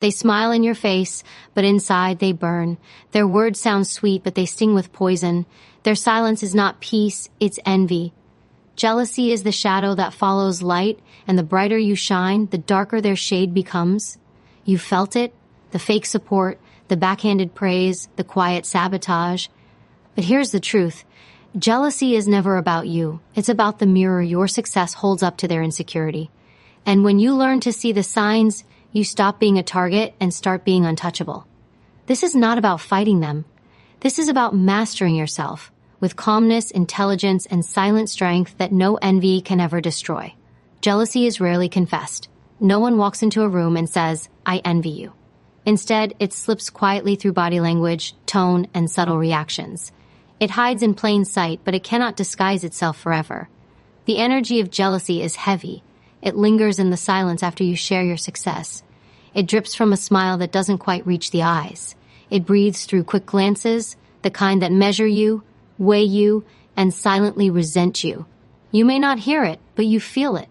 They smile in your face, but inside they burn. Their words sound sweet, but they sting with poison. Their silence is not peace, it's envy. Jealousy is the shadow that follows light, and the brighter you shine, the darker their shade becomes. You felt it, the fake support, the backhanded praise, the quiet sabotage. But here's the truth. Jealousy is never about you. It's about the mirror your success holds up to their insecurity. And when you learn to see the signs, you stop being a target and start being untouchable. This is not about fighting them. This is about mastering yourself with calmness, intelligence, and silent strength that no envy can ever destroy. Jealousy is rarely confessed. No one walks into a room and says, "I envy you." Instead, it slips quietly through body language, tone, and subtle reactions. It hides in plain sight, but it cannot disguise itself forever. The energy of jealousy is heavy. It lingers in the silence after you share your success. It drips from a smile that doesn't quite reach the eyes. It breathes through quick glances, the kind that measure you, weigh you, and silently resent you. You may not hear it, but you feel it.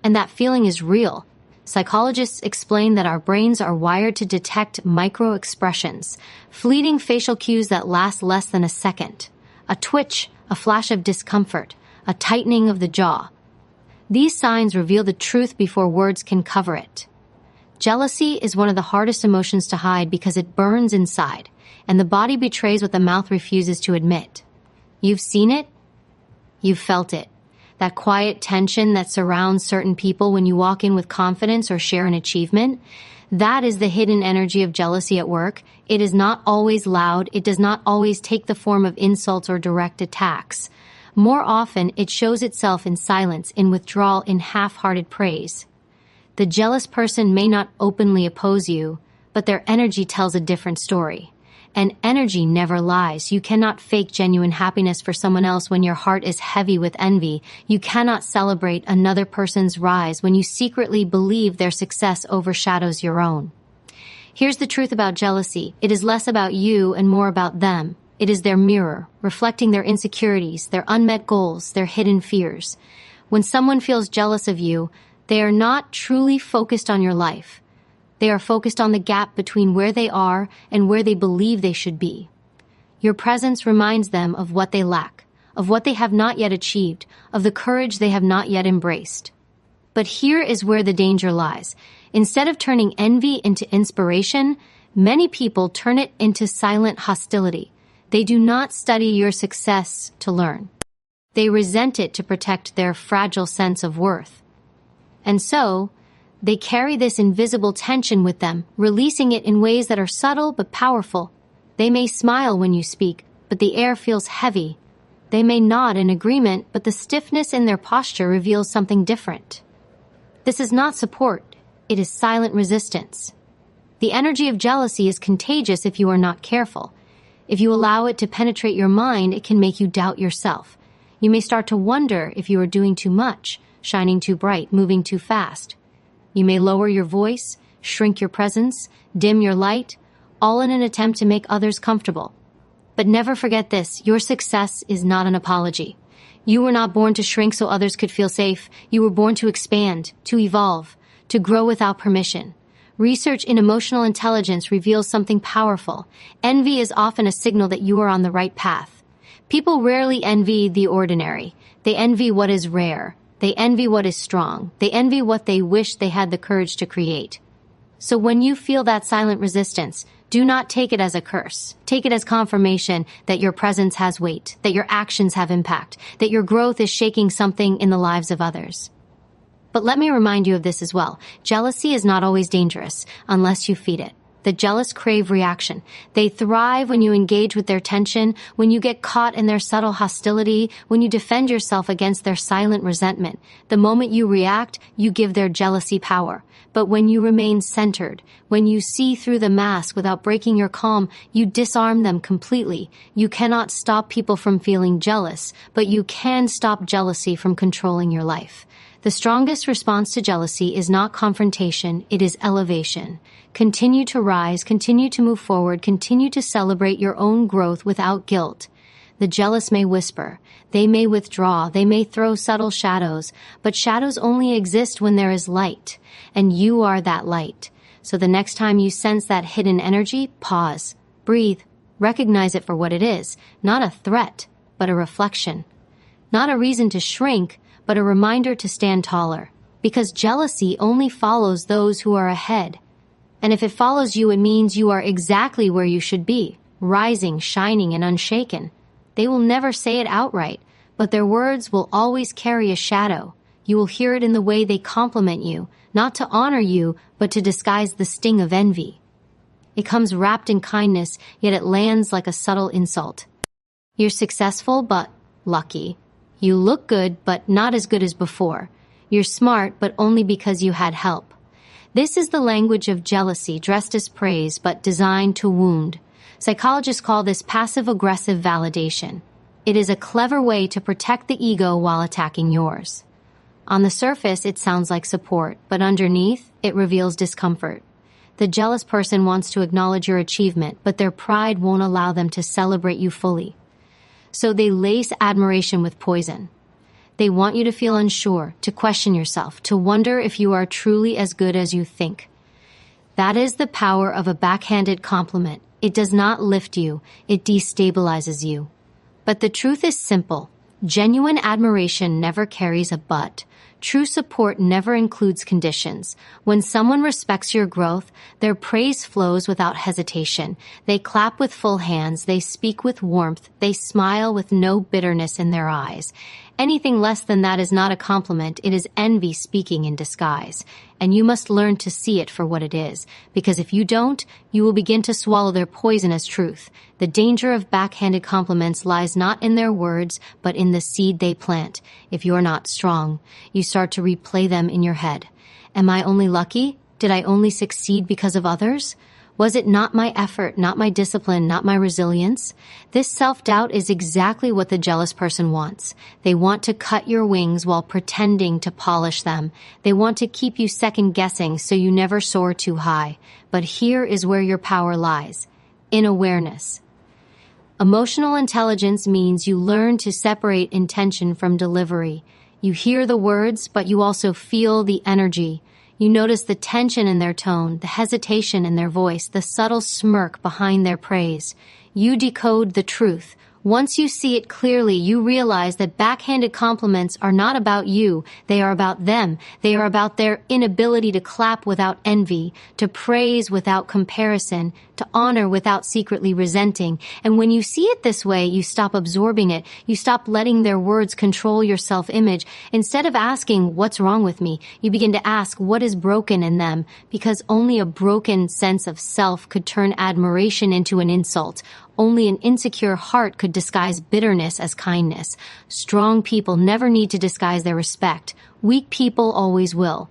And that feeling is real. Psychologists explain that our brains are wired to detect micro-expressions, fleeting facial cues that last less than a second. A twitch, a flash of discomfort, a tightening of the jaw. These signs reveal the truth before words can cover it. Jealousy is one of the hardest emotions to hide because it burns inside, and the body betrays what the mouth refuses to admit. You've seen it. You've felt it. That quiet tension that surrounds certain people when you walk in with confidence or share an achievement. That is the hidden energy of jealousy at work. It is not always loud. It does not always take the form of insults or direct attacks. More often, it shows itself in silence, in withdrawal, in half-hearted praise. The jealous person may not openly oppose you, but their energy tells a different story. And energy never lies. You cannot fake genuine happiness for someone else when your heart is heavy with envy. You cannot celebrate another person's rise when you secretly believe their success overshadows your own. Here's the truth about jealousy. It is less about you and more about them. It is their mirror, reflecting their insecurities, their unmet goals, their hidden fears. When someone feels jealous of you, they are not truly focused on your life. They are focused on the gap between where they are and where they believe they should be. Your presence reminds them of what they lack, of what they have not yet achieved, of the courage they have not yet embraced. But here is where the danger lies. Instead of turning envy into inspiration, many people turn it into silent hostility. They do not study your success to learn. They resent it to protect their fragile sense of worth. And so, they carry this invisible tension with them, releasing it in ways that are subtle but powerful. They may smile when you speak, but the air feels heavy. They may nod in agreement, but the stiffness in their posture reveals something different. This is not support. It is silent resistance. The energy of jealousy is contagious if you are not careful. If you allow it to penetrate your mind, it can make you doubt yourself. You may start to wonder if you are doing too much, shining too bright, moving too fast. You may lower your voice, shrink your presence, dim your light, all in an attempt to make others comfortable. But never forget this, your success is not an apology. You were not born to shrink so others could feel safe. You were born to expand, to evolve, to grow without permission. Research in emotional intelligence reveals something powerful. Envy is often a signal that you are on the right path. People rarely envy the ordinary. They envy what is rare. They envy what is strong. They envy what they wish they had the courage to create. So when you feel that silent resistance, do not take it as a curse. Take it as confirmation that your presence has weight, that your actions have impact, that your growth is shaking something in the lives of others. But let me remind you of this as well. Jealousy is not always dangerous unless you feed it. The jealous crave reaction. They thrive when you engage with their tension, when you get caught in their subtle hostility, when you defend yourself against their silent resentment. The moment you react, you give their jealousy power. But when you remain centered, when you see through the mask without breaking your calm, you disarm them completely. You cannot stop people from feeling jealous, but you can stop jealousy from controlling your life. The strongest response to jealousy is not confrontation, it is elevation. Continue to rise, continue to move forward, continue to celebrate your own growth without guilt. The jealous may whisper, they may withdraw, they may throw subtle shadows, but shadows only exist when there is light, and you are that light. So the next time you sense that hidden energy, pause, breathe, recognize it for what it is, not a threat, but a reflection. Not a reason to shrink, but a reminder to stand taller. Because jealousy only follows those who are ahead. And if it follows you, it means you are exactly where you should be, rising, shining, and unshaken. They will never say it outright, but their words will always carry a shadow. You will hear it in the way they compliment you, not to honor you, but to disguise the sting of envy. It comes wrapped in kindness, yet it lands like a subtle insult. You're successful, but lucky. You look good, but not as good as before. You're smart, but only because you had help. This is the language of jealousy, dressed as praise, but designed to wound. Psychologists call this passive-aggressive validation. It is a clever way to protect the ego while attacking yours. On the surface, it sounds like support, but underneath, it reveals discomfort. The jealous person wants to acknowledge your achievement, but their pride won't allow them to celebrate you fully. So they lace admiration with poison. They want you to feel unsure, to question yourself, to wonder if you are truly as good as you think. That is the power of a backhanded compliment. It does not lift you, it destabilizes you. But the truth is simple. Genuine admiration never carries a but. True support never includes conditions. When someone respects your growth, their praise flows without hesitation. They clap with full hands, they speak with warmth, they smile with no bitterness in their eyes. Anything less than that is not a compliment, it is envy speaking in disguise. And you must learn to see it for what it is, because if you don't, you will begin to swallow their poison as truth. The danger of backhanded compliments lies not in their words, but in the seed they plant. If you're not strong, you start to replay them in your head. Am I only lucky? Did I only succeed because of others? Was it not my effort, not my discipline, not my resilience? This self-doubt is exactly what the jealous person wants. They want to cut your wings while pretending to polish them. They want to keep you second-guessing so you never soar too high. But here is where your power lies. In awareness. Emotional intelligence means you learn to separate intention from delivery. You hear the words, but you also feel the energy. You notice the tension in their tone, the hesitation in their voice, the subtle smirk behind their praise. You decode the truth. Once you see it clearly, you realize that backhanded compliments are not about you. They are about them. They are about their inability to clap without envy, to praise without comparison, to honor without secretly resenting. And when you see it this way, you stop absorbing it. You stop letting their words control your self-image. Instead of asking, "What's wrong with me?" you begin to ask, "What is broken in them?" Because only a broken sense of self could turn admiration into an insult. Only an insecure heart could disguise bitterness as kindness. Strong people never need to disguise their respect. Weak people always will.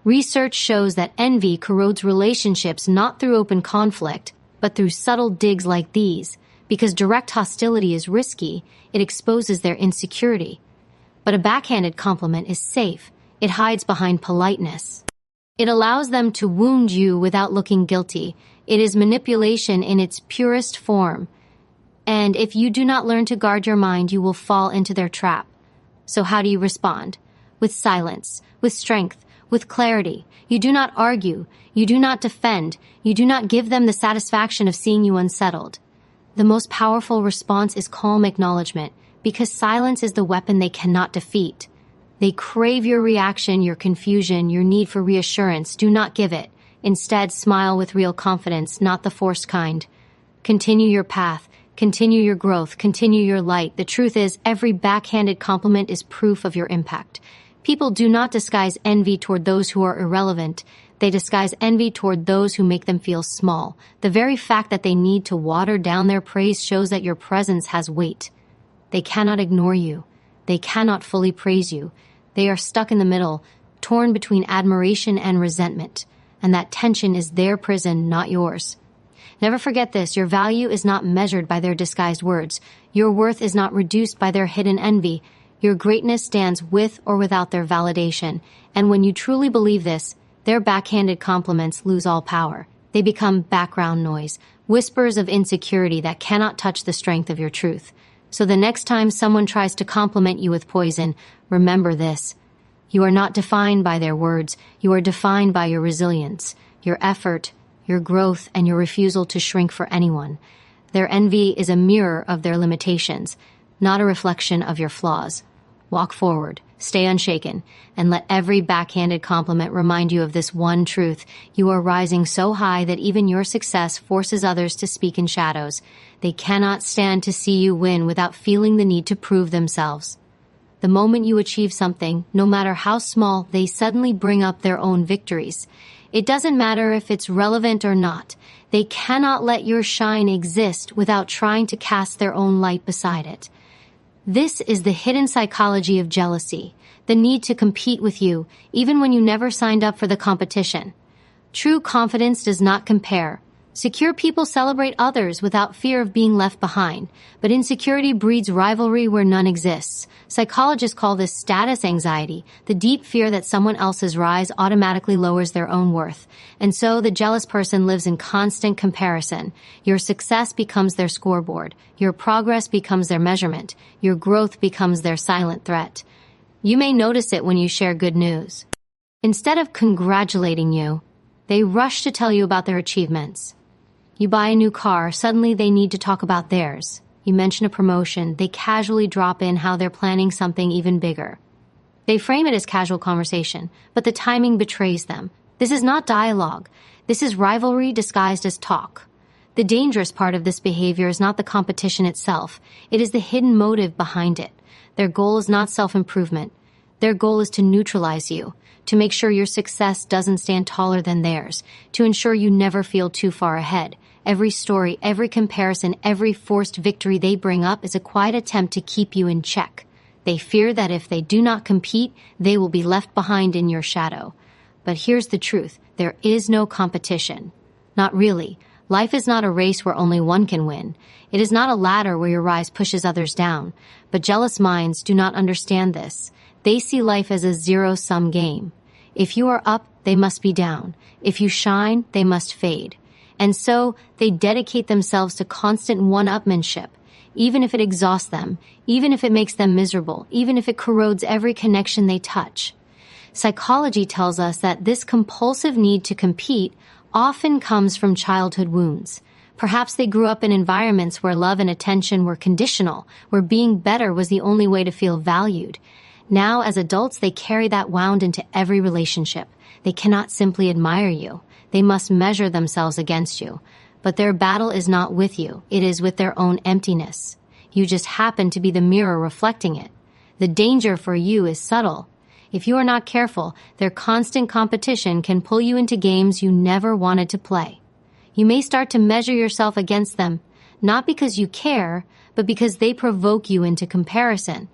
Research shows that envy corrodes relationships not through open conflict, but through subtle digs like these. Because direct hostility is risky, it exposes their insecurity. But a backhanded compliment is safe. It hides behind politeness. It allows them to wound you without looking guilty. It is manipulation in its purest form. And if you do not learn to guard your mind, you will fall into their trap. So how do you respond? With silence, with strength, with clarity. You do not argue. You do not defend. You do not give them the satisfaction of seeing you unsettled. The most powerful response is calm acknowledgement, because silence is the weapon they cannot defeat. They crave your reaction, your confusion, your need for reassurance. Do not give it. Instead, smile with real confidence, not the forced kind. Continue your path. Continue your growth. Continue your light. The truth is, every backhanded compliment is proof of your impact. People do not disguise envy toward those who are irrelevant. They disguise envy toward those who make them feel small. The very fact that they need to water down their praise shows that your presence has weight. They cannot ignore you. They cannot fully praise you. They are stuck in the middle, torn between admiration and resentment. And that tension is their prison, not yours. Never forget this. Your value is not measured by their disguised words. Your worth is not reduced by their hidden envy. Your greatness stands with or without their validation. And when you truly believe this, their backhanded compliments lose all power. They become background noise, whispers of insecurity that cannot touch the strength of your truth. So the next time someone tries to compliment you with poison, remember this. You are not defined by their words. You are defined by your resilience. your effort, your growth, and your refusal to shrink for anyone. Their envy is a mirror of their limitations, not a reflection of your flaws. Walk forward, stay unshaken, and let every backhanded compliment remind you of this one truth. You are rising so high that even your success forces others to speak in shadows. They cannot stand to see you win without feeling the need to prove themselves. The moment you achieve something, no matter how small, they suddenly bring up their own victories. It doesn't matter if it's relevant or not. They cannot let your shine exist without trying to cast their own light beside it. This is the hidden psychology of jealousy, the need to compete with you, even when you never signed up for the competition. True confidence does not compare. Secure people celebrate others without fear of being left behind, but insecurity breeds rivalry where none exists. Psychologists call this status anxiety, the deep fear that someone else's rise automatically lowers their own worth. And so the jealous person lives in constant comparison. Your success becomes their scoreboard. Your progress becomes their measurement. Your growth becomes their silent threat. You may notice it when you share good news. Instead of congratulating you, they rush to tell you about their achievements. You buy a new car, suddenly they need to talk about theirs. You mention a promotion, they casually drop in how they're planning something even bigger. They frame it as casual conversation, but the timing betrays them. This is not dialogue. This is rivalry disguised as talk. The dangerous part of this behavior is not the competition itself. It is the hidden motive behind it. Their goal is not self-improvement. Their goal is to neutralize you, to make sure your success doesn't stand taller than theirs, to ensure you never feel too far ahead. Every story, every comparison, every forced victory they bring up is a quiet attempt to keep you in check. They fear that if they do not compete, they will be left behind in your shadow. But here's the truth. There is no competition. Not really. Life is not a race where only one can win. It is not a ladder where your rise pushes others down. But jealous minds do not understand this. They see life as a zero-sum game. If you are up, they must be down. If you shine, they must fade. And so, they dedicate themselves to constant one-upmanship, even if it exhausts them, even if it makes them miserable, even if it corrodes every connection they touch. Psychology tells us that this compulsive need to compete often comes from childhood wounds. Perhaps they grew up in environments where love and attention were conditional, where being better was the only way to feel valued. Now, as adults, they carry that wound into every relationship. They cannot simply admire you. They must measure themselves against you. But their battle is not with you. It is with their own emptiness. You just happen to be the mirror reflecting it. The danger for you is subtle. If you are not careful, their constant competition can pull you into games you never wanted to play. You may start to measure yourself against them, not because you care, but because they provoke you into comparison.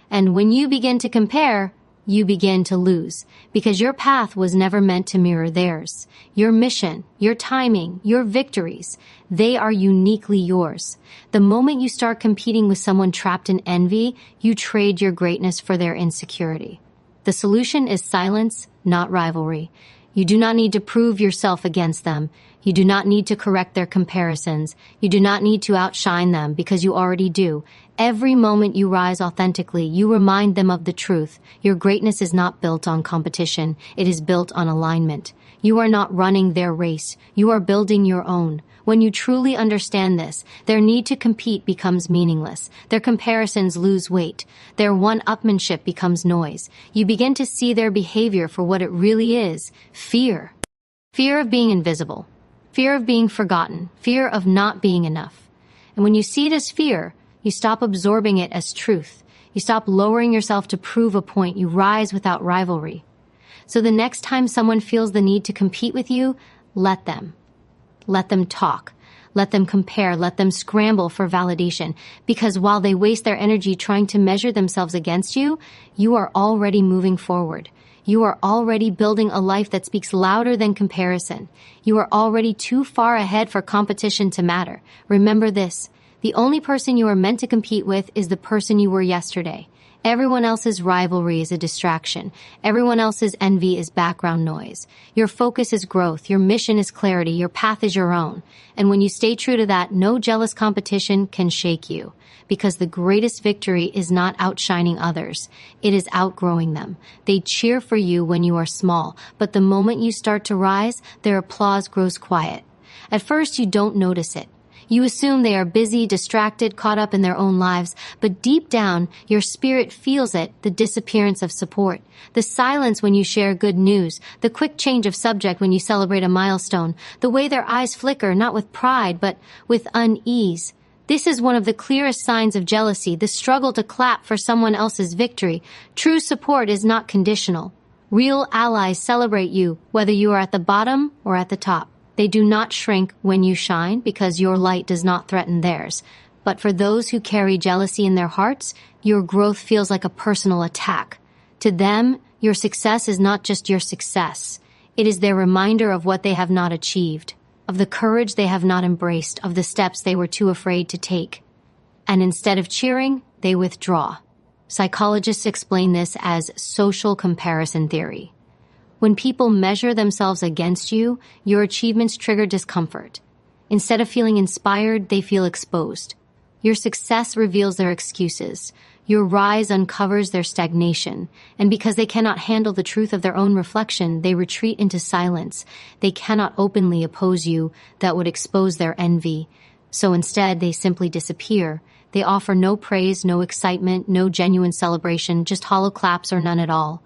And when you begin to compare, you begin to lose, because your path was never meant to mirror theirs. Your mission, your timing, your victories, they are uniquely yours. The moment you start competing with someone trapped in envy, you trade your greatness for their insecurity. The solution is silence, not rivalry. You do not need to prove yourself against them. You do not need to correct their comparisons. You do not need to outshine them because you already do. Every moment you rise authentically, you remind them of the truth. Your greatness is not built on competition. It is built on alignment. You are not running their race. You are building your own. When you truly understand this, their need to compete becomes meaningless. Their comparisons lose weight. Their one-upmanship becomes noise. You begin to see their behavior for what it really is: fear. Fear of being invisible. Fear of being forgotten. Fear of not being enough. And when you see it as fear, you stop absorbing it as truth. You stop lowering yourself to prove a point. You rise without rivalry. So the next time someone feels the need to compete with you, let them. Let them talk. Let them compare. Let them scramble for validation. Because while they waste their energy trying to measure themselves against you, you are already moving forward. You are already building a life that speaks louder than comparison. You are already too far ahead for competition to matter. Remember this: the only person you are meant to compete with is the person you were yesterday. Everyone else's rivalry is a distraction. Everyone else's envy is background noise. Your focus is growth. Your mission is clarity. Your path is your own. And when you stay true to that, no jealous competition can shake you. Because the greatest victory is not outshining others. It is outgrowing them. They cheer for you when you are small, but the moment you start to rise, their applause grows quiet. At first, you don't notice it. You assume they are busy, distracted, caught up in their own lives, but deep down, your spirit feels it, the disappearance of support, the silence when you share good news, the quick change of subject when you celebrate a milestone, the way their eyes flicker, not with pride, but with unease. This is one of the clearest signs of jealousy, the struggle to clap for someone else's victory. True support is not conditional. Real allies celebrate you, whether you are at the bottom or at the top. They do not shrink when you shine because your light does not threaten theirs. But for those who carry jealousy in their hearts, your growth feels like a personal attack. To them, your success is not just your success. It is their reminder of what they have not achieved, of the courage they have not embraced, of the steps they were too afraid to take. And instead of cheering, they withdraw. Psychologists explain this as social comparison theory. When people measure themselves against you, your achievements trigger discomfort. Instead of feeling inspired, they feel exposed. Your success reveals their excuses. Your rise uncovers their stagnation. And because they cannot handle the truth of their own reflection, they retreat into silence. They cannot openly oppose you. That would expose their envy. So instead, they simply disappear. They offer no praise, no excitement, no genuine celebration, just hollow claps or none at all.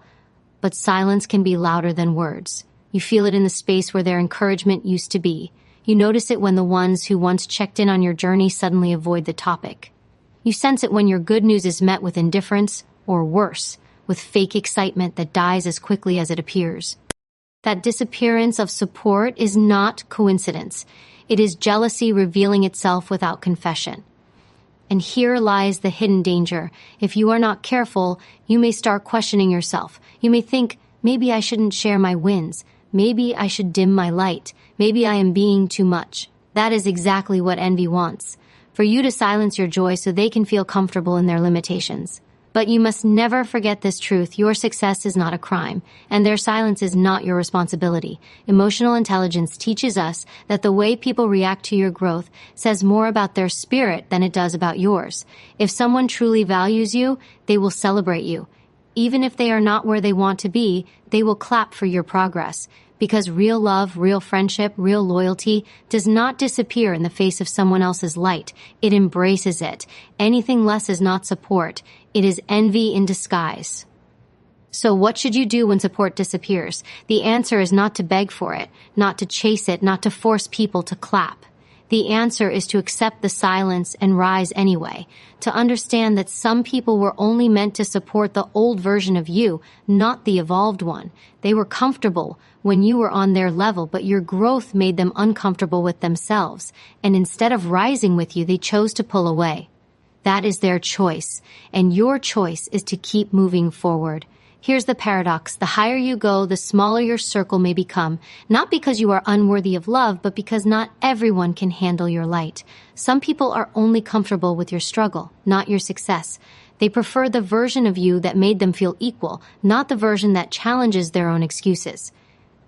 But silence can be louder than words. You feel it in the space where their encouragement used to be. You notice it when the ones who once checked in on your journey suddenly avoid the topic. You sense it when your good news is met with indifference, or worse, with fake excitement that dies as quickly as it appears. That disappearance of support is not coincidence. It is jealousy revealing itself without confession. And here lies the hidden danger. If you are not careful, you may start questioning yourself. You may think, maybe I shouldn't share my wins. Maybe I should dim my light. Maybe I am being too much. That is exactly what envy wants. For you to silence your joy so they can feel comfortable in their limitations. But you must never forget this truth. Your success is not a crime, and their silence is not your responsibility. Emotional intelligence teaches us that the way people react to your growth says more about their spirit than it does about yours. If someone truly values you, they will celebrate you. Even if they are not where they want to be, they will clap for your progress. Because real love, real friendship, real loyalty does not disappear in the face of someone else's light. It embraces it. Anything less is not support. It is envy in disguise. So what should you do when support disappears? The answer is not to beg for it, not to chase it, not to force people to clap. The answer is to accept the silence and rise anyway, to understand that some people were only meant to support the old version of you, not the evolved one. They were comfortable when you were on their level, but your growth made them uncomfortable with themselves, and instead of rising with you, they chose to pull away. That is their choice, and your choice is to keep moving forward. Here's the paradox. The higher you go, the smaller your circle may become, not because you are unworthy of love, but because not everyone can handle your light. Some people are only comfortable with your struggle, not your success. They prefer the version of you that made them feel equal, not the version that challenges their own excuses.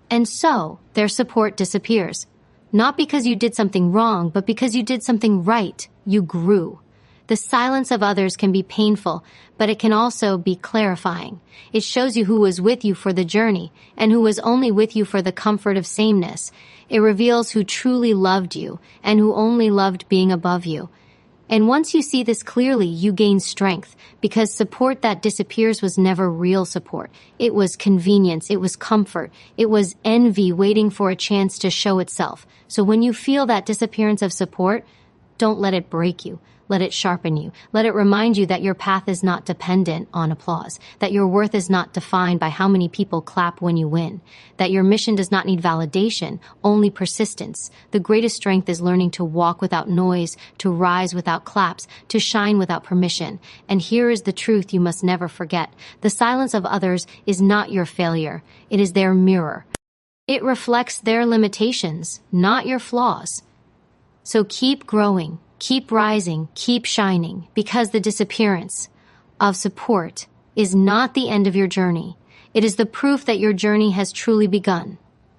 And so, their support disappears. Not because you did something wrong, but because you did something right. You grew. The silence of others can be painful, but it can also be clarifying. It shows you who was with you for the journey and who was only with you for the comfort of sameness. It reveals who truly loved you and who only loved being above you. And once you see this clearly, you gain strength, because support that disappears was never real support. It was convenience, it was comfort, it was envy waiting for a chance to show itself. So when you feel that disappearance of support, don't let it break you. Let it sharpen you. Let it remind you that your path is not dependent on applause, that your worth is not defined by how many people clap when you win, that your mission does not need validation, only persistence. The greatest strength is learning to walk without noise, to rise without claps, to shine without permission. And here is the truth you must never forget. The silence of others is not your failure. It is their mirror. It reflects their limitations, not your flaws. So keep growing. Keep rising, keep shining, because the disappearance, of support is not the end of your journey. It is the proof that your journey has truly begun.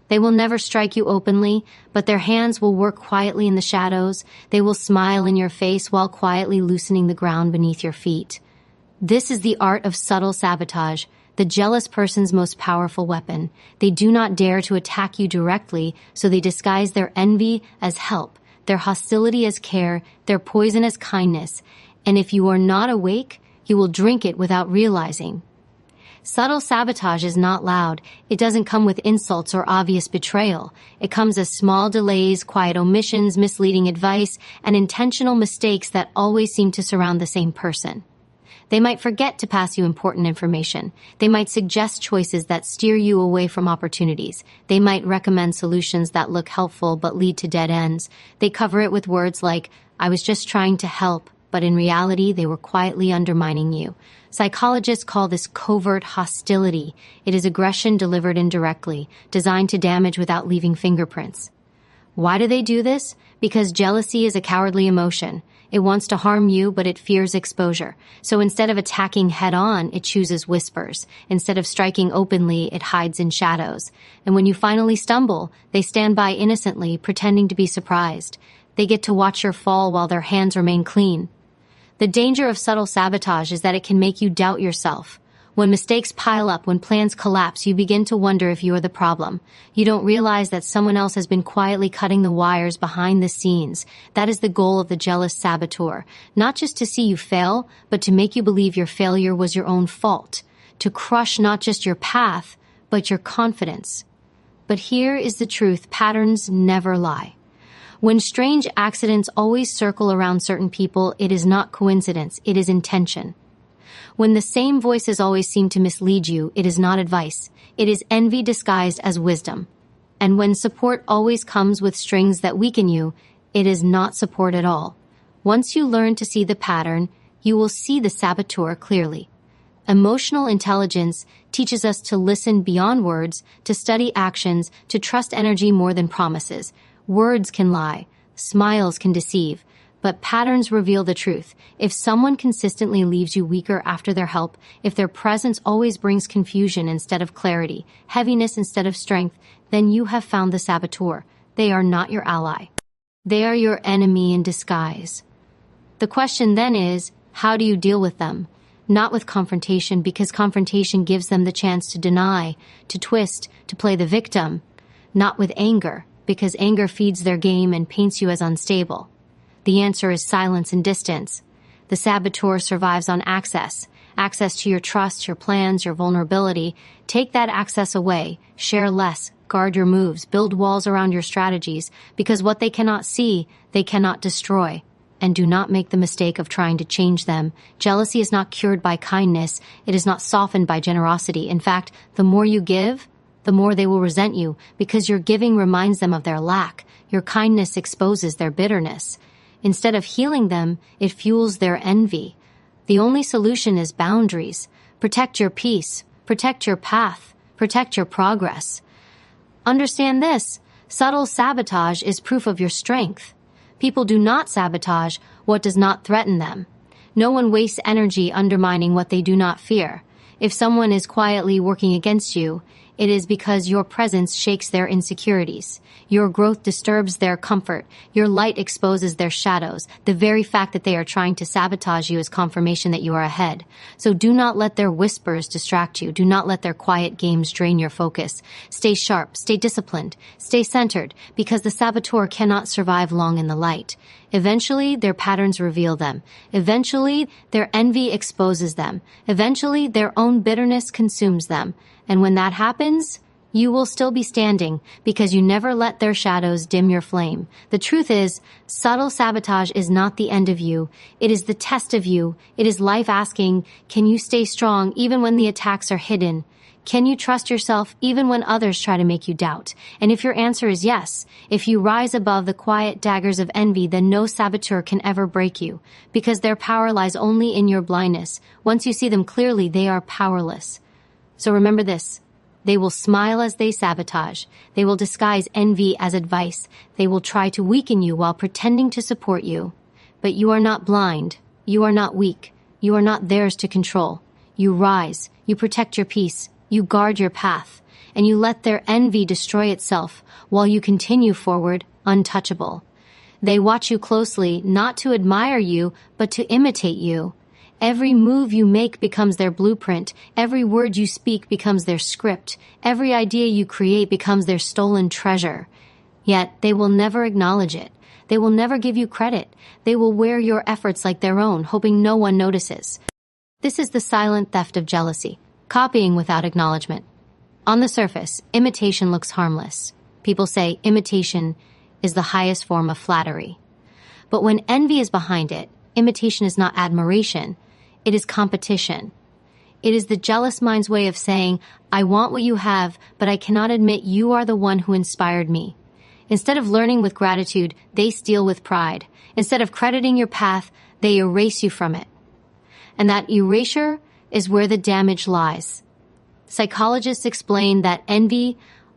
They will never strike you openly, but their hands will work quietly in the shadows. They will smile in your face while quietly loosening the ground beneath your feet. This is the art of subtle sabotage, the jealous person's most powerful weapon. They do not dare to attack you directly, so they disguise their envy as help, their hostility as care, their poison as kindness. And if you are not awake, you will drink it without realizing. Subtle sabotage is not loud. It doesn't come with insults or obvious betrayal. It comes as small delays, quiet omissions, misleading advice, and intentional mistakes that always seem to surround the same person. They might forget to pass you important information. They might suggest choices that steer you away from opportunities. They might recommend solutions that look helpful but lead to dead ends. They cover it with words like, "I was just trying to help," but in reality, they were quietly undermining you. Psychologists call this covert hostility. It is aggression delivered indirectly, designed to damage without leaving fingerprints. Why do they do this? Because jealousy is a cowardly emotion. It wants to harm you, but it fears exposure. So instead of attacking head-on, it chooses whispers. Instead of striking openly, it hides in shadows. And when you finally stumble, they stand by innocently, pretending to be surprised. They get to watch your fall while their hands remain clean. The danger of subtle sabotage is that it can make you doubt yourself. When mistakes pile up, when plans collapse, you begin to wonder if you are the problem. You don't realize that someone else has been quietly cutting the wires behind the scenes. That is the goal of the jealous saboteur. Not just to see you fail, but to make you believe your failure was your own fault. To crush not just your path, but your confidence. But here is the truth: patterns never lie. When strange accidents always circle around certain people, it is not coincidence, it is intention. When the same voices always seem to mislead you, it is not advice. It is envy disguised as wisdom. And when support always comes with strings that weaken you, it is not support at all. Once you learn to see the pattern, you will see the saboteur clearly. Emotional intelligence teaches us to listen beyond words, to study actions, to trust energy more than promises. Words can lie, smiles can deceive, but patterns reveal the truth. If someone consistently leaves you weaker after their help, if their presence always brings confusion instead of clarity, heaviness instead of strength, then you have found the saboteur. They are not your ally. They are your enemy in disguise. The question then is, how do you deal with them? Not with confrontation, because confrontation gives them the chance to deny, to twist, to play the victim. Not with anger, because anger feeds their game and paints you as unstable. The answer is silence and distance. The saboteur survives on access to your trust, your plans, your vulnerability. Take that access away, share less, guard your moves, build walls around your strategies, because what they cannot see, they cannot destroy. And do not make the mistake of trying to change them. Jealousy is not cured by kindness. It is not softened by generosity. In fact, the more you give, the more they will resent you, because your giving reminds them of their lack. Your kindness exposes their bitterness. Instead of healing them, it fuels their envy. The only solution is boundaries. Protect your peace. Protect your path. Protect your progress. Understand this: subtle sabotage is proof of your strength. People do not sabotage what does not threaten them. No one wastes energy undermining what they do not fear. If someone is quietly working against you, it is because your presence shakes their insecurities. Your growth disturbs their comfort. Your light exposes their shadows. The very fact that they are trying to sabotage you is confirmation that you are ahead. So do not let their whispers distract you. Do not let their quiet games drain your focus. Stay sharp, stay disciplined, stay centered, because the saboteur cannot survive long in the light. Eventually, their patterns reveal them. Eventually, their envy exposes them. Eventually, their own bitterness consumes them. And when that happens, you will still be standing, because you never let their shadows dim your flame. The truth is, subtle sabotage is not the end of you. It is the test of you. It is life asking, can you stay strong even when the attacks are hidden? Can you trust yourself even when others try to make you doubt? And if your answer is yes, if you rise above the quiet daggers of envy, then no saboteur can ever break you, because their power lies only in your blindness. Once you see them clearly, they are powerless. So remember this: they will smile as they sabotage. They will disguise envy as advice. They will try to weaken you while pretending to support you. But you are not blind. You are not weak. You are not theirs to control. You rise, you protect your peace, you guard your path, and you let their envy destroy itself while you continue forward, untouchable. They watch you closely, not to admire you, but to imitate you. Every move you make becomes their blueprint. Every word you speak becomes their script. Every idea you create becomes their stolen treasure. Yet they will never acknowledge it. They will never give you credit. They will wear your efforts like their own, hoping no one notices. This is the silent theft of jealousy, copying without acknowledgement. On the surface, imitation looks harmless. People say imitation is the highest form of flattery. But when envy is behind it, imitation is not admiration. It is competition. It is the jealous mind's way of saying, I want what you have, but I cannot admit you are the one who inspired me. Instead of learning with gratitude, they steal with pride. Instead of crediting your path, they erase you from it. And that erasure is where the damage lies. Psychologists explain that envy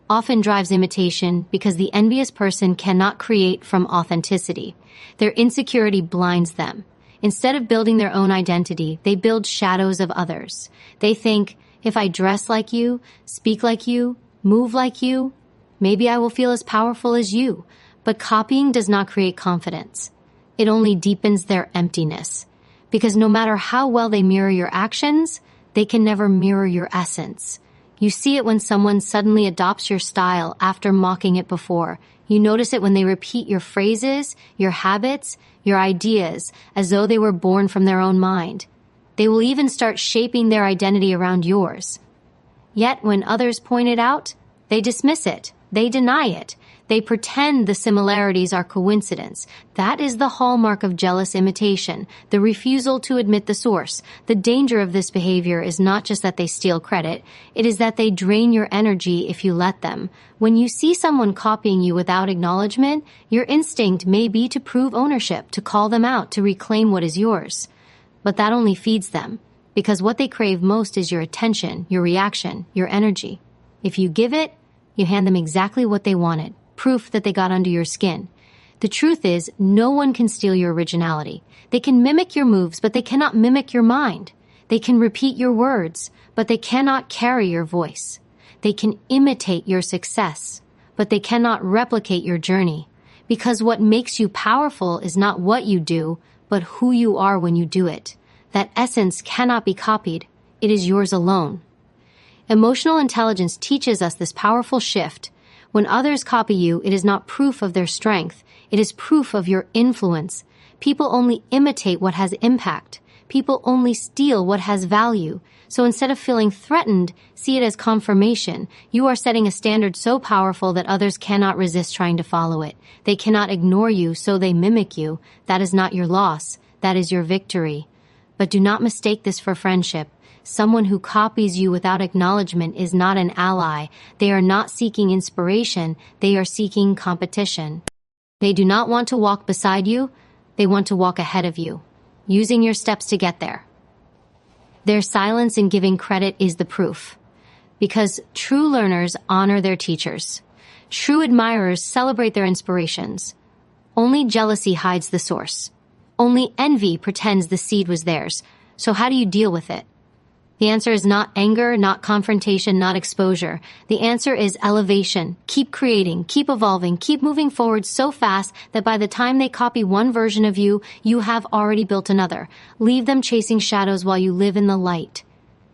often drives imitation because the envious person cannot create from authenticity. Their insecurity blinds them. Instead of building their own identity, they build shadows of others. They think, if I dress like you, speak like you, move like you, maybe I will feel as powerful as you. But copying does not create confidence. It only deepens their emptiness. Because no matter how well they mirror your actions, they can never mirror your essence. You see it when someone suddenly adopts your style after mocking it before. You notice it when they repeat your phrases, your habits, your ideas, as though they were born from their own mind. They will even start shaping their identity around yours. Yet when others point it out, they dismiss it. They deny it. They pretend the similarities are coincidence. That is the hallmark of jealous imitation, the refusal to admit the source. The danger of this behavior is not just that they steal credit, it is that they drain your energy if you let them. When you see someone copying you without acknowledgement, your instinct may be to prove ownership, to call them out, to reclaim what is yours. But that only feeds them, because what they crave most is your attention, your reaction, your energy. If you give it, you hand them exactly what they wanted. Proof that they got under your skin. The truth is, no one can steal your originality. They can mimic your moves, but they cannot mimic your mind. They can repeat your words, but they cannot carry your voice. They can imitate your success, but they cannot replicate your journey. Because what makes you powerful is not what you do, but who you are when you do it. That essence cannot be copied. It is yours alone. Emotional intelligence teaches us this powerful shift. When others copy you, it is not proof of their strength. It is proof of your influence. People only imitate what has impact. People only steal what has value. So instead of feeling threatened, see it as confirmation. You are setting a standard so powerful that others cannot resist trying to follow it. They cannot ignore you, so they mimic you. That is not your loss. That is your victory. But do not mistake this for friendship. Someone who copies you without acknowledgement is not an ally. They are not seeking inspiration. They are seeking competition. They do not want to walk beside you. They want to walk ahead of you, using your steps to get there. Their silence in giving credit is the proof. Because true learners honor their teachers. True admirers celebrate their inspirations. Only jealousy hides the source. Only envy pretends the seed was theirs. So how do you deal with it? The answer is not anger, not confrontation, not exposure. The answer is elevation. Keep creating, keep evolving, keep moving forward so fast that by the time they copy one version of you, you have already built another. Leave them chasing shadows while you live in the light.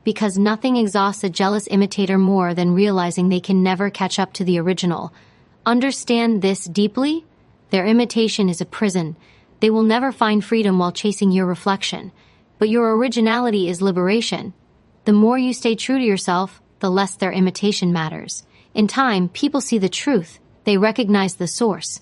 Because nothing exhausts a jealous imitator more than realizing they can never catch up to the original. Understand this deeply. Their imitation is a prison. They will never find freedom while chasing your reflection. But your originality is liberation. The more you stay true to yourself, the less their imitation matters. In time, people see the truth. They recognize the source.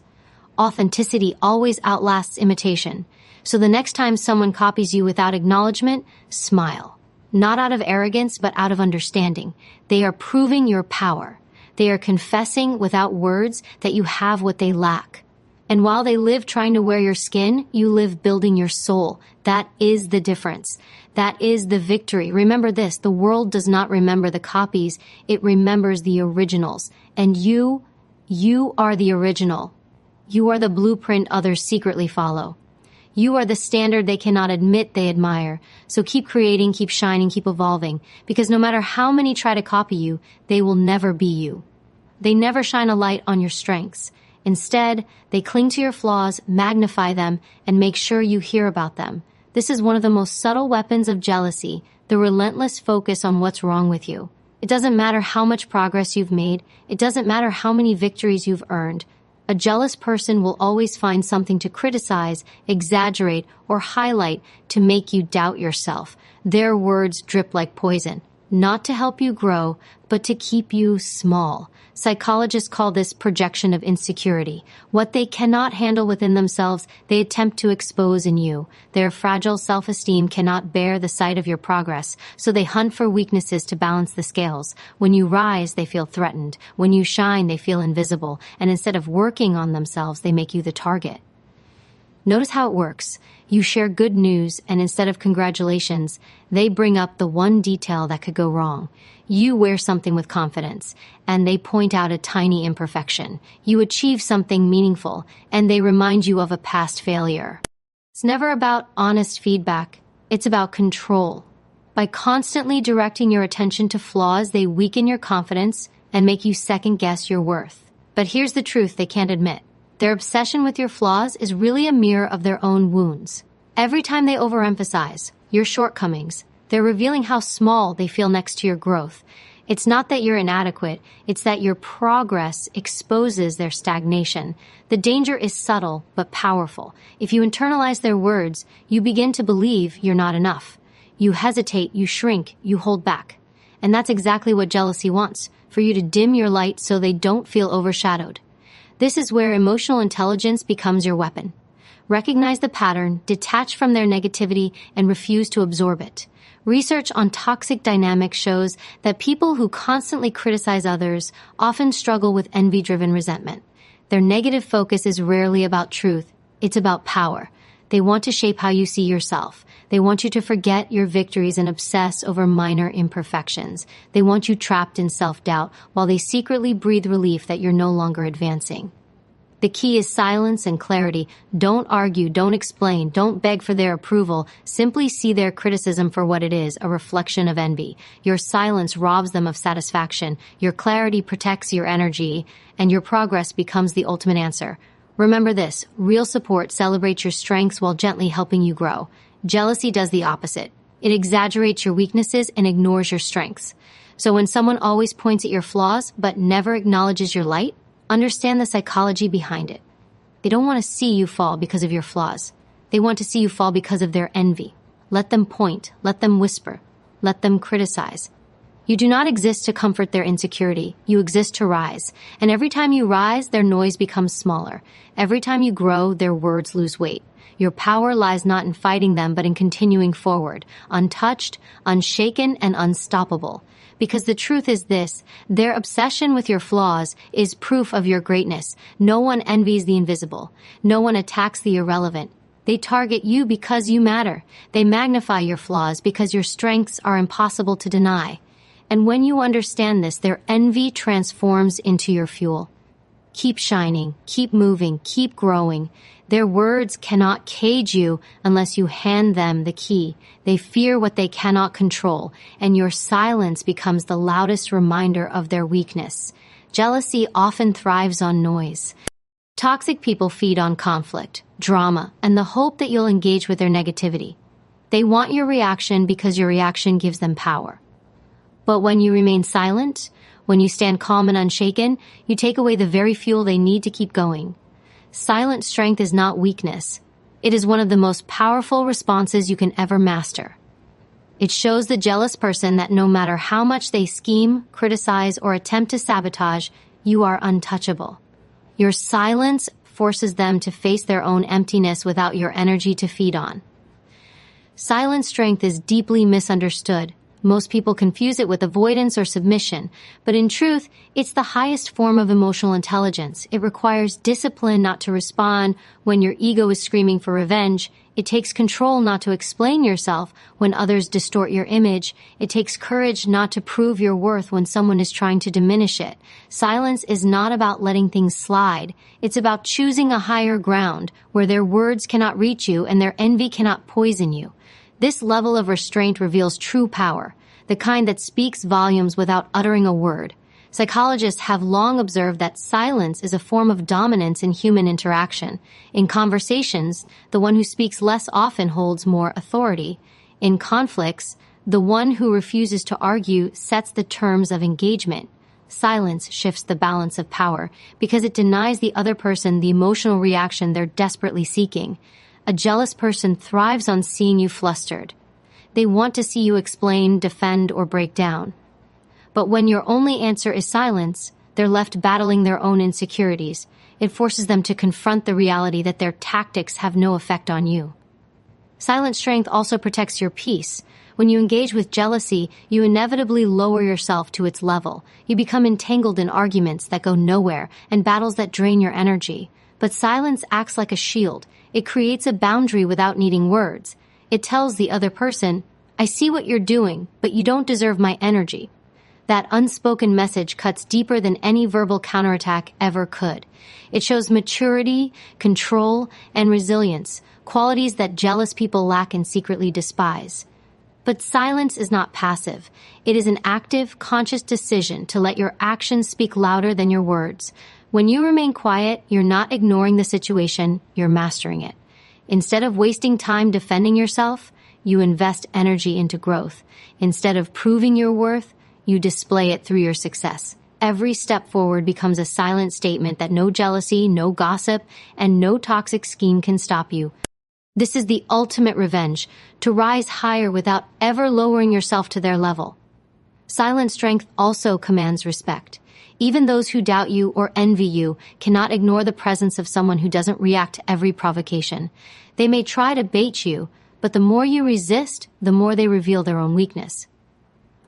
Authenticity always outlasts imitation. So the next time someone copies you without acknowledgement, smile. Not out of arrogance, but out of understanding. They are proving your power. They are confessing without words that you have what they lack. And while they live trying to wear your skin, you live building your soul. That is the difference. That is the victory. Remember this, the world does not remember the copies, it remembers the originals. And you are the original. You are the blueprint others secretly follow. You are the standard they cannot admit they admire. So keep creating, keep shining, keep evolving, because no matter how many try to copy you, they will never be you. They never shine a light on your strengths. Instead, they cling to your flaws, magnify them, and make sure you hear about them. This is one of the most subtle weapons of jealousy, the relentless focus on what's wrong with you. It doesn't matter how much progress you've made. It doesn't matter how many victories you've earned. A jealous person will always find something to criticize, exaggerate, or highlight to make you doubt yourself. Their words drip like poison, not to help you grow, but to keep you small. Psychologists call this projection of insecurity. What they cannot handle within themselves, they attempt to expose in you. Their fragile self-esteem cannot bear the sight of your progress, so they hunt for weaknesses to balance the scales. When you rise, they feel threatened. When you shine, they feel invisible. And instead of working on themselves, they make you the target. Notice how it works. You share good news, and instead of congratulations, they bring up the one detail that could go wrong. You wear something with confidence, and they point out a tiny imperfection. You achieve something meaningful, and they remind you of a past failure. It's never about honest feedback. It's about control. By constantly directing your attention to flaws, they weaken your confidence and make you second-guess your worth. But here's the truth they can't admit. Their obsession with your flaws is really a mirror of their own wounds. Every time they overemphasize your shortcomings, they're revealing how small they feel next to your growth. It's not that you're inadequate, it's that your progress exposes their stagnation. The danger is subtle but powerful. If you internalize their words, you begin to believe you're not enough. You hesitate, you shrink, you hold back. And that's exactly what jealousy wants, for you to dim your light so they don't feel overshadowed. This is where emotional intelligence becomes your weapon. Recognize the pattern, detach from their negativity, and refuse to absorb it. Research on toxic dynamics shows that people who constantly criticize others often struggle with envy-driven resentment. Their negative focus is rarely about truth. It's about power. They want to shape how you see yourself. They want you to forget your victories and obsess over minor imperfections. They want you trapped in self-doubt while they secretly breathe relief that you're no longer advancing. The key is silence and clarity. Don't argue, don't explain, don't beg for their approval. Simply see their criticism for what it is, a reflection of envy. Your silence robs them of satisfaction. Your clarity protects your energy, and your progress becomes the ultimate answer. Remember this, real support celebrates your strengths while gently helping you grow. Jealousy does the opposite. It exaggerates your weaknesses and ignores your strengths. So when someone always points at your flaws but never acknowledges your light, understand the psychology behind it. They don't want to see you fall because of your flaws. They want to see you fall because of their envy. Let them point, let them whisper, let them criticize. You do not exist to comfort their insecurity. You exist to rise. And every time you rise, their noise becomes smaller. Every time you grow, their words lose weight. Your power lies not in fighting them, but in continuing forward, untouched, unshaken, and unstoppable. Because the truth is this, their obsession with your flaws is proof of your greatness. No one envies the invisible. No one attacks the irrelevant. They target you because you matter. They magnify your flaws because your strengths are impossible to deny. And when you understand this, their envy transforms into your fuel. Keep shining, keep moving, keep growing. Their words cannot cage you unless you hand them the key. They fear what they cannot control, and your silence becomes the loudest reminder of their weakness. Jealousy often thrives on noise. Toxic people feed on conflict, drama, and the hope that you'll engage with their negativity. They want your reaction because your reaction gives them power. But when you remain silent, when you stand calm and unshaken, you take away the very fuel they need to keep going. Silent strength is not weakness. It is one of the most powerful responses you can ever master. It shows the jealous person that no matter how much they scheme, criticize, or attempt to sabotage, you are untouchable. Your silence forces them to face their own emptiness without your energy to feed on. Silent strength is deeply misunderstood. Most people confuse it with avoidance or submission, but in truth, it's the highest form of emotional intelligence. It requires discipline not to respond when your ego is screaming for revenge. It takes control not to explain yourself when others distort your image. It takes courage not to prove your worth when someone is trying to diminish it. Silence is not about letting things slide. It's about choosing a higher ground where their words cannot reach you and their envy cannot poison you. This level of restraint reveals true power, the kind that speaks volumes without uttering a word. Psychologists have long observed that silence is a form of dominance in human interaction. In conversations, the one who speaks less often holds more authority. In conflicts, the one who refuses to argue sets the terms of engagement. Silence shifts the balance of power because it denies the other person the emotional reaction they're desperately seeking. A jealous person thrives on seeing you flustered. They want to see you explain, defend, or break down. But when your only answer is silence, they're left battling their own insecurities. It forces them to confront the reality that their tactics have no effect on you. Silent strength also protects your peace. When you engage with jealousy, you inevitably lower yourself to its level. You become entangled in arguments that go nowhere and battles that drain your energy. But silence acts like a shield. It creates a boundary without needing words. It tells the other person, I see what you're doing, but you don't deserve my energy. That unspoken message cuts deeper than any verbal counterattack ever could. It shows maturity, control, and resilience, qualities that jealous people lack and secretly despise. But silence is not passive. It is an active, conscious decision to let your actions speak louder than your words. When you remain quiet, you're not ignoring the situation, you're mastering it. Instead of wasting time defending yourself, you invest energy into growth. Instead of proving your worth, you display it through your success. Every step forward becomes a silent statement that no jealousy, no gossip, and no toxic scheme can stop you. This is the ultimate revenge, to rise higher without ever lowering yourself to their level. Silent strength also commands respect. Even those who doubt you or envy you cannot ignore the presence of someone who doesn't react to every provocation. They may try to bait you, but the more you resist, the more they reveal their own weakness.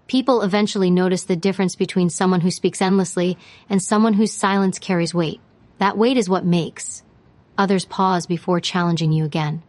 People eventually notice the difference between someone who speaks endlessly and someone whose silence carries weight. That weight is what makes others pause before challenging you again.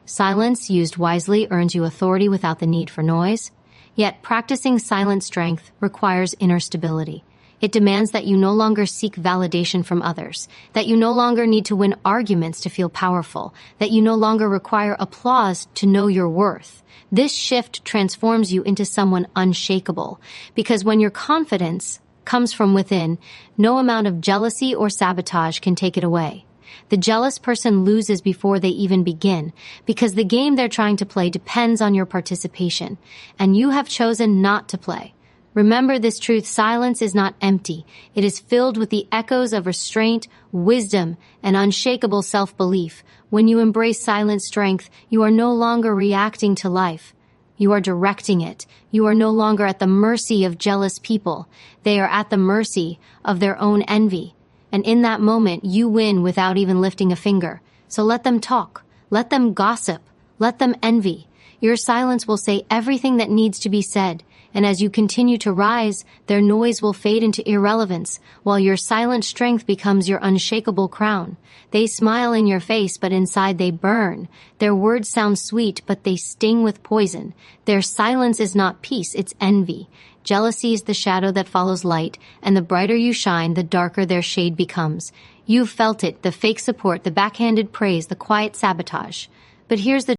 Silence, used wisely, earns you authority without the need for noise. Yet practicing silent strength requires inner stability. It demands that you no longer seek validation from others, that you no longer need to win arguments to feel powerful, that you no longer require applause to know your worth. This shift transforms you into someone unshakable, because when your confidence comes from within, no amount of jealousy or sabotage can take it away. The jealous person loses before they even begin, because the game they're trying to play depends on your participation, and you have chosen not to play. Remember this truth: silence is not empty. It is filled with the echoes of restraint, wisdom, and unshakable self-belief. When you embrace silent strength, you are no longer reacting to life. You are directing it. You are no longer at the mercy of jealous people. They are at the mercy of their own envy. And in that moment, you win without even lifting a finger. So let them talk. Let them gossip. Let them envy. Your silence will say everything that needs to be said. And as you continue to rise, their noise will fade into irrelevance, while your silent strength becomes your unshakable crown. They smile in your face, but inside they burn. Their words sound sweet, but they sting with poison. Their silence is not peace, it's envy. Jealousy is the shadow that follows light, and the brighter you shine, the darker their shade becomes. You've felt it, the fake support, the backhanded praise, the quiet sabotage. But here's the